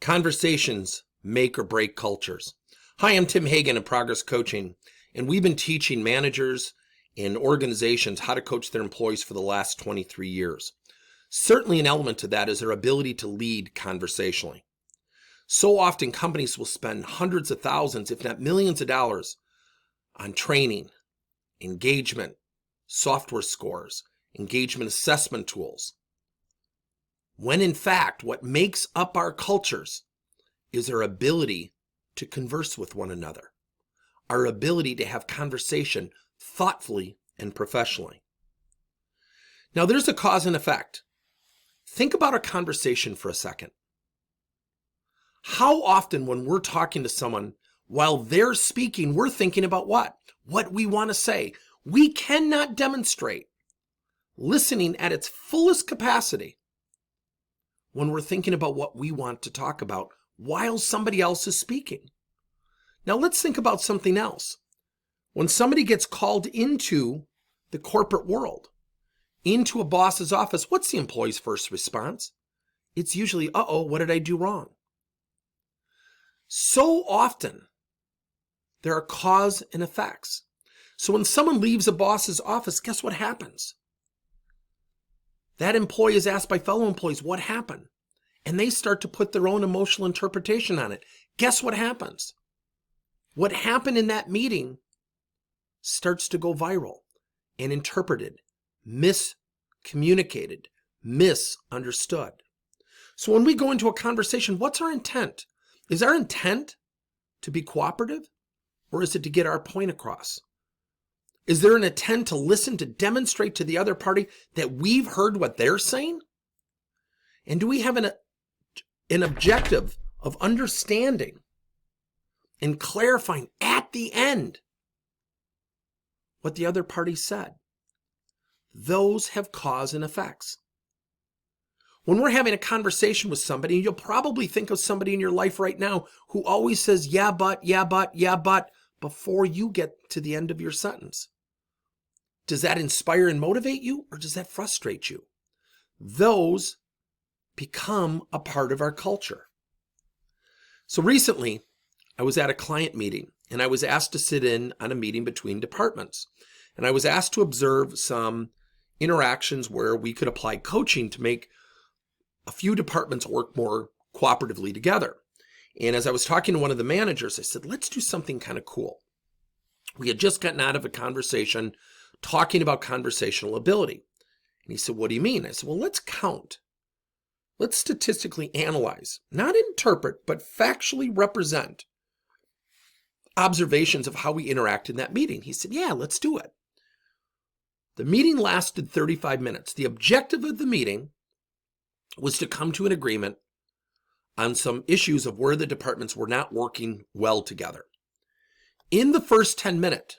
Conversations make or break cultures. Hi, I'm Tim Hagen of Progress Coaching, and we've been teaching managers and organizations how to coach their employees for the last 23 years. Certainly an element to that is their ability to lead conversationally. So often companies will spend hundreds of thousands, if not millions of dollars on training, engagement, software scores, engagement assessment tools, when in fact what makes up our cultures is our ability to converse with one another, our ability to have conversation thoughtfully and professionally. Now there's a cause and effect. Think about a conversation for a second. How often when we're talking to someone, while they're speaking, we're thinking about what? What we want to say. We cannot demonstrate listening at its fullest capacity when we're thinking about what we want to talk about while somebody else is speaking. Now let's think about something else. When somebody gets called into the corporate world, into a boss's office, what's the employee's first response? It's usually, uh-oh, what did I do wrong? So often, there are cause and effects. So when someone leaves a boss's office, guess what happens? That employee is asked by fellow employees, what happened? And they start to put their own emotional interpretation on it. Guess what happens? What happened in that meeting starts to go viral and interpreted, miscommunicated, misunderstood. So when we go into a conversation, what's our intent? Is our intent to be cooperative, or is it to get our point across? Is there an intent to listen, to demonstrate to the other party that we've heard what they're saying? And do we have an objective of understanding and clarifying at the end what the other party said? Those have cause and effects. When we're having a conversation with somebody, you'll probably think of somebody in your life right now who always says, yeah, but, before you get to the end of your sentence. Does that inspire and motivate you, or does that frustrate you? Those become a part of our culture. So recently, I was at a client meeting, and I was asked to sit in on a meeting between departments. And I was asked to observe some interactions where we could apply coaching to make a few departments work more cooperatively together. And as I was talking to one of the managers, I said, let's do something kind of cool. We had just gotten out of a conversation talking about conversational ability. And he said, what do you mean? I said, well, let's count. Let's statistically analyze, not interpret, but factually represent observations of how we interact in that meeting. He said, yeah, let's do it. The meeting lasted 35 minutes. The objective of the meeting was to come to an agreement on some issues of where the departments were not working well together. In the first 10 minutes,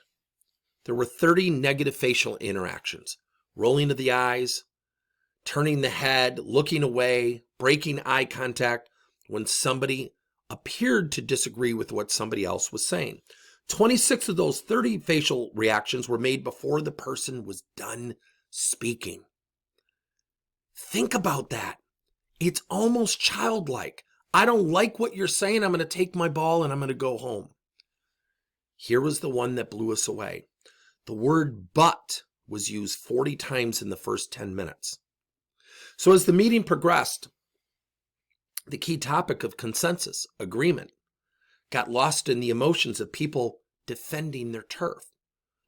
there were 30 negative facial interactions, rolling of the eyes, turning the head, looking away, breaking eye contact when somebody appeared to disagree with what somebody else was saying. 26 of those 30 facial reactions were made before the person was done speaking. Think about that. It's almost childlike. I don't like what you're saying. I'm going to take my ball and I'm going to go home. Here was the one that blew us away. The word but was used 40 times in the first 10 minutes. So as the meeting progressed, the key topic of consensus, agreement, got lost in the emotions of people defending their turf.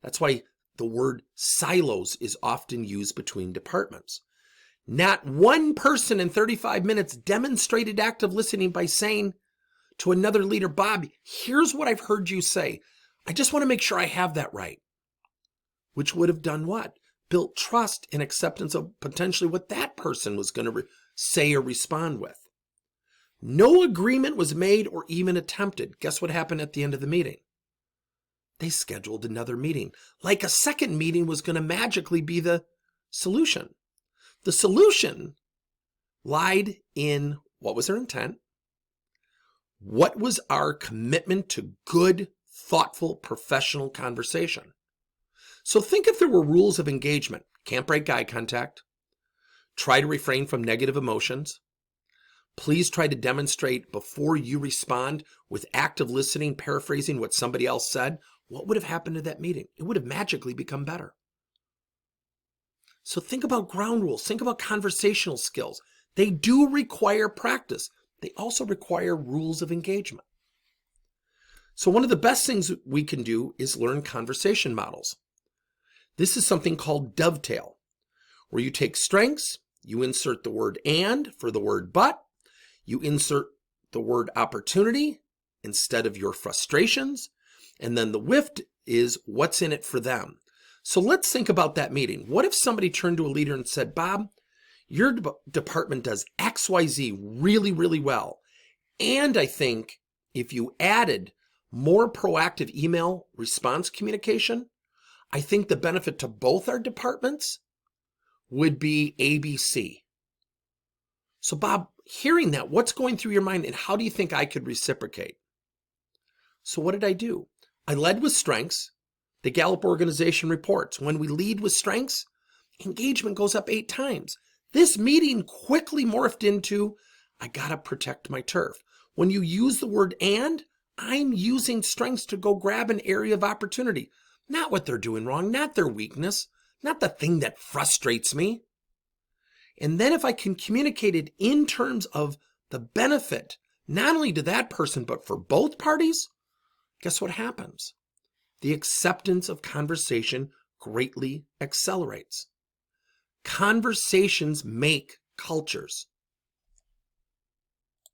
That's why the word silos is often used between departments. Not one person in 35 minutes demonstrated active listening by saying to another leader, Bob, here's what I've heard you say. I just want to make sure I have that right. Which would have done what? Built trust and acceptance of potentially what that person was going to say or respond with. No agreement was made or even attempted. Guess what happened at the end of the meeting? They scheduled another meeting. Like a second meeting was going to magically be the solution. The solution lied in what was our intent? What was our commitment to good, thoughtful, professional conversation? So think if there were rules of engagement. Can't break eye contact. Try to refrain from negative emotions. Please try to demonstrate before you respond with active listening, paraphrasing what somebody else said. What would have happened to that meeting? It would have magically become better. So think about ground rules. Think about conversational skills. They do require practice. They also require rules of engagement. So one of the best things we can do is learn conversation models. This is something called dovetail, where you take strengths, you insert the word and for the word but, you insert the word opportunity instead of your frustrations, and then the whift is what's in it for them. So let's think about that meeting. What if somebody turned to a leader and said, Bob, your department does XYZ really, really well. And I think if you added more proactive email response communication, I think the benefit to both our departments would be ABC. So Bob, hearing that, what's going through your mind and how do you think I could reciprocate? So what did I do? I led with strengths. The Gallup organization reports when we lead with strengths, engagement goes up 8 times. This meeting quickly morphed into, I gotta protect my turf. When you use the word and, I'm using strengths to go grab an area of opportunity. Not what they're doing wrong, not their weakness, not the thing that frustrates me. And then if I can communicate it in terms of the benefit, not only to that person, but for both parties, guess what happens? The acceptance of conversation greatly accelerates. Conversations make cultures.